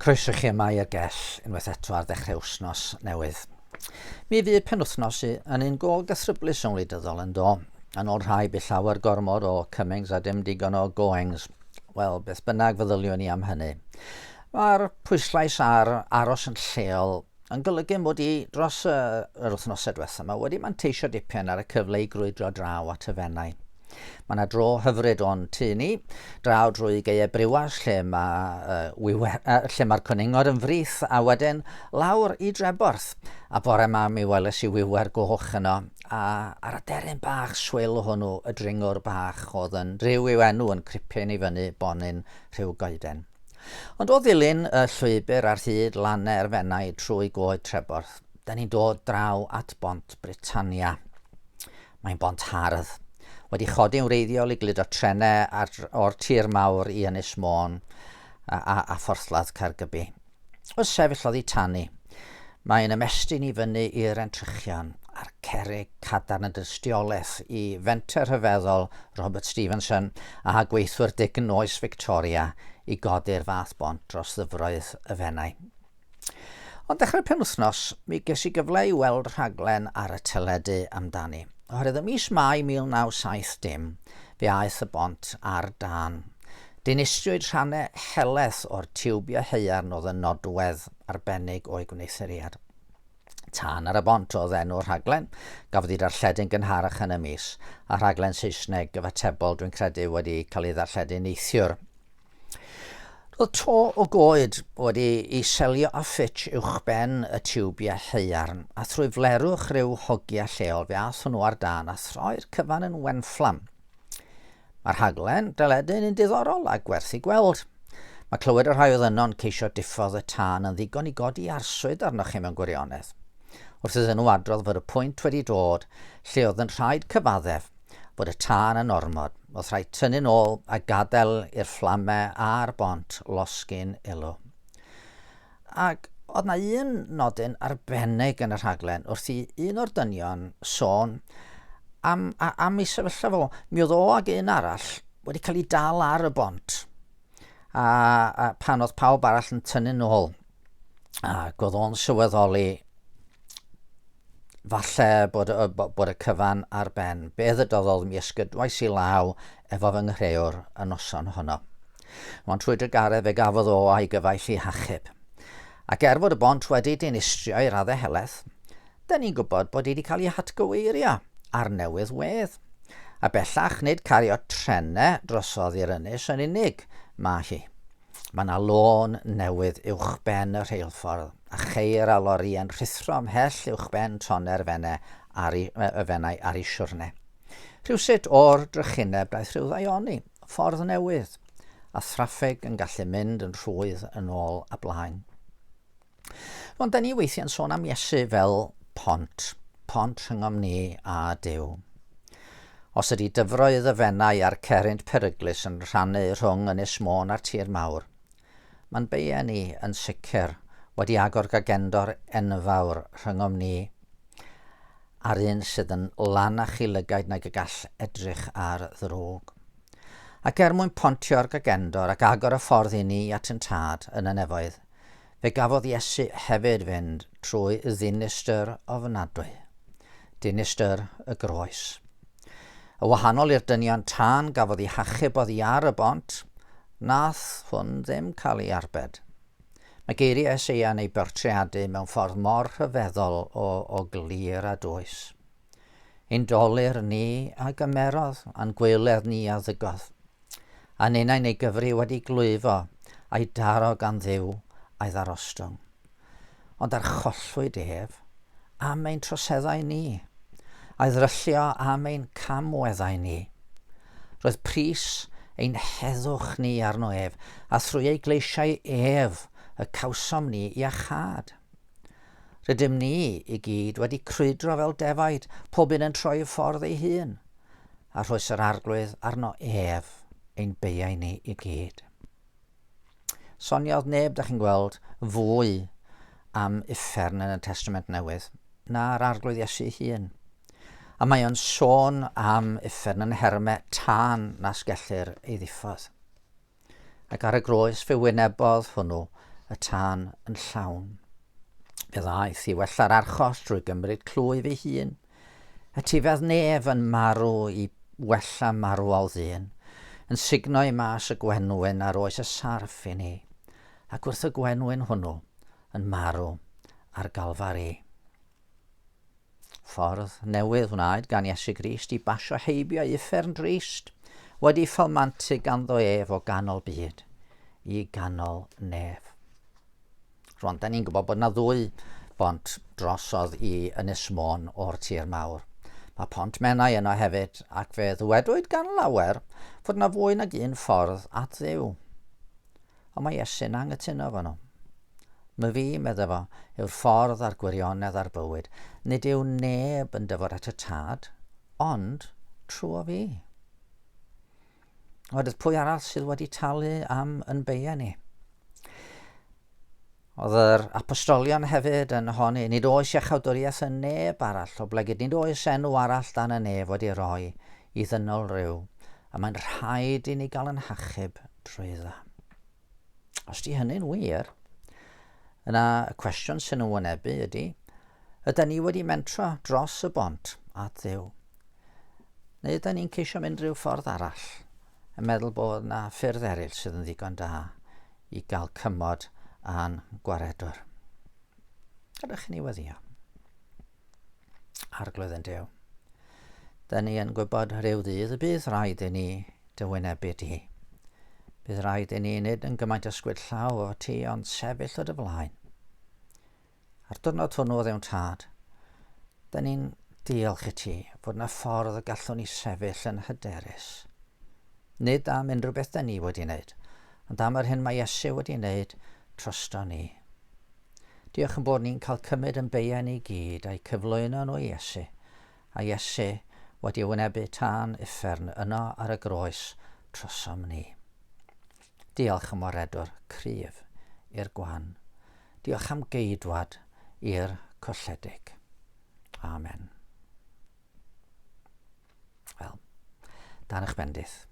Croeso chi yma i'r Gell unwaith eto ar ddechrau wsnos newydd. Mi fydd penwythnos yn un go gythryblus yn wleidyddol yn do, yn ôl rhai bydd llawer gormod o comings a dim digon o goings. Wel, beth bynnag feddyliwn ni am hynny. Mae'r pwyslais ar aros yn lleol yn golygu mod i dros yr wythnosau diwethaf yma wedi manteisio dipyn ar y cyfle i grwydro draw at y fennau. Mae yna dro hyfryd o'n tu ni, draw drwy Gair briwas lle mae'r cwningod yn frith a wedyn lawr i Dreborth. A bore yma mi weles i wiwer goch yno a ar y deryn bach swil hwnnw y dringwr bach oedd yn rhyw i'w enw yn cripyn i fyny bonyn rhyw goeden. Ond o ddilyn y llwybr ar hyd lanau'r fennau trwy goed Treborth, da ni'n dod draw at Bont Britannia. Mae'n bont hardd. Wedi chodi'n wreiddiol i gludo trenau o'r tir mawr i Ynys Môn a phorthladd Caergybi. O sefyll oddi tannu. Mae'n ymestyn i fyny i'r entrychion a'r cerrig cadarn y dystiolaeth i fenter rhyfeddol Robert Stevenson a gweithwyr Dickon oes Victoria i godi'r fath bont dros ddyfroedd y fennau. Ond dechrau'r penwythnos, mi ges i gyfle i weld rhaglen ar y teledu amdani. Oherwydd y mis Mai 1970, fe aeth y bont ar dan. Dinistriwyd rhannau heleth o'r tiwbiau haearn oedd yn nodwedd arbennig o'i gwneithuriad. Tan ar y bont oedd enw'r rhaglen, gafodd ei darlledu'n gynharach yn y mis, a rhaglen Saesneg gyfatebol dwi'n credu wedi cael ei ddarlledu'n neithiwr. Roedd to o goed wedi ei selio a ffitch uwchben y tiwbiau haearn a thrwy flerwch rhyw hogiau lleol fe ath hwnnw ar dan a throi'r cyfan yn wenfflam. Mae'r rhaglen dyledyn yn diddorol a gwerth i gweld. Mae clywed y rhai oedd yno'n ceisio diffodd y tân yn ddigon i godi arswyd arnoch chi mewn gwirionedd. Wrth iddyn nhw adrodd fod y pwynt wedi dod lle oedd yn rhaid cyfaddef bod y tân yn ormod. Oedd rhaid tynnu nôl a gadael i'r fflamau a'r bont losgyn ilw. Ac oedd na un nodyn arbennig yn y rhaglen wrth i un o'r dynion sôn am ei sefyllfa fo. Mi oedd o ag un arall wedi cael ei dal ar y bont a pan oedd pawb arall yn tynnu nôl. Ac oedd o'n sylweddoli falle bod y cyfan ar ben. Be ddydodd mi ysgydwais i law efo fy nghreuwr y noson honno. Ond trwy drygaredd fe gafodd o a'i gyfaill i hachub. Ac fod y bont wedi dinistrio i raddau heleth, da ni'n gwybod bod wedi cael ei hatgyweirio ar newydd wedd. A bellach nid cario trenau drosodd i'r ynys yn unig mae hi. Mae yna lôn newydd uwchben y rheilffordd a cheir a lori yn rhithro ymhell uwchben toner y fennau ar ei siwrne. Rhywsut o'r drychineb daeth rhyw ddaioni, ffordd newydd, a thraffig yn gallu mynd yn rhwydd yn ôl a blaen. Ond da ni weithiau'n sôn am Iesu fel pont rhyngom ni a Duw. Os ydy dyfroedd y fennau a'r cerynt peryglus yn rhannu rhwng Ynys Môn a'r tir mawr, mae'n beia ni yn sicr wedi agor gagendor enfawr rhyngom ni a'r un sydd yn lanach i lygaid nag y gall edrych ar ddrwg. Ac mwyn pontio'r gagendor ac agor y ffordd i ni at yn tad yn y nefoedd, fe gafodd Iesu hefyd fynd trwy y ddinistyr ofnadwy, dinistyr y groes. Y wahanol i'r dynion tân gafodd ei hachub oddi ar y bont, nath hwn ddim cael ei arbed. Mae geiriau Eseia neu bortreadu mewn ffordd mor rhyfeddol o glir a dwys. Ein dolir ni a gymerodd a'n gwyledd ni a ddygodd. A nenau neu gyfri wedi glwyfo a'i daro gan Dduw a'i ddarostwng. Ond ar chollwyd ef am ein troseddau ni, a'i ddryllio am ein camweddau ni. Roedd pris ein heddwch ni arno ef, a thrwy ei gleisiau ef y cawsom ni i achad. Rydym ni i gyd wedi crwydro fel defaid, pob un yn troi y ffordd ei hun, a rhoes yr arglwydd arno ef ein beiau ni i gyd. Soniodd neb, da chi'n gweld, fwy am uffern yn y Testament Newydd na'r arglwydd Iesu hun. A mae o'n sôn am uffern yn hermau tân na sgellir ei ddiffodd. Ac ar y groes fe wynebodd hwnnw y tân yn llawn. Fe ddaeth i wella'r archos drwy gymryd clwyf ei hun. Y tifedd nef yn marw i wella marwol ddyn, yn signo i mas y gwenwyn ar oes y sarff i ni, ac wrth y gwenwyn hwnnw yn marw ar galfari. Ffordd newydd wnaed gan Iesu Grist i basio heibio i uffern drist, wedi ffalmantu ganddo ef o ganol byd i ganol nef. Rwan, da ni'n gwybod bod yna ddwy bont drosodd i Ynys Môn o'r tir mawr. Mae Pont Menai yno hefyd, ac fe ddwedwyd gan lawer fod yna fwy nag un ffordd at Dduw. Ond mae Iesu'n anghytuno fo nhw. My fi, medda fo, yw'r ffordd a'r gwirionedd a'r bywyd. Nid yw neb yn dyfod at y tad, ond trwy fi. Oedd pwy arall sydd wedi talu am yn beia ni. Oedd yr apostolion hefyd yn honni, nid oes iachawdwriaeth yn neb arall o blegyd, nid oes enw arall dan y nef wedi rhoi i ddynol ryw, a mae'n rhaid i ni gael yn hachub drwydda. Os di hynny'n wir, yna y cwestiwn sy'n nhw'n wynebu ydy, ydyn ni wedi mentro dros y bont at Dduw? Neu ydyn ni'n ceisio mynd rhyw ffordd arall, yn meddwl bod yna ffyrdd eraill sydd yn ddigon da i gael cymod a'n gwaredwr. Gadwch ni weddio. Arglwydd yn Duw. Da ni yn gwybod rhyw ddydd y bydd rhaid i ni dywynebu di. Bydd rhaid i ni nid yn gymaint ysgwyd llaw o ti, ond sefyll o dy flaen. Ar diwrnod hwnnw o ddewn tad, da ni'n diolch i ti fod yna ffordd y gallwn ni sefyll yn hyderus. Nid am unrhyw beth da ni wedi wneud, ond am yr hyn mae Iesu wedi wneud trosto ni. Diolch yn bod ni'n cael cymryd yn beia ni gyd a'i cyflwyno nhw i Iesu, a Iesu wedi wynebu tân uffern yno ar y groes trosom ni. Diolch am oredwr cryf i'r gwan. Diolch am geidwad i'r colledig. Amen. Wel, dan eich bendith.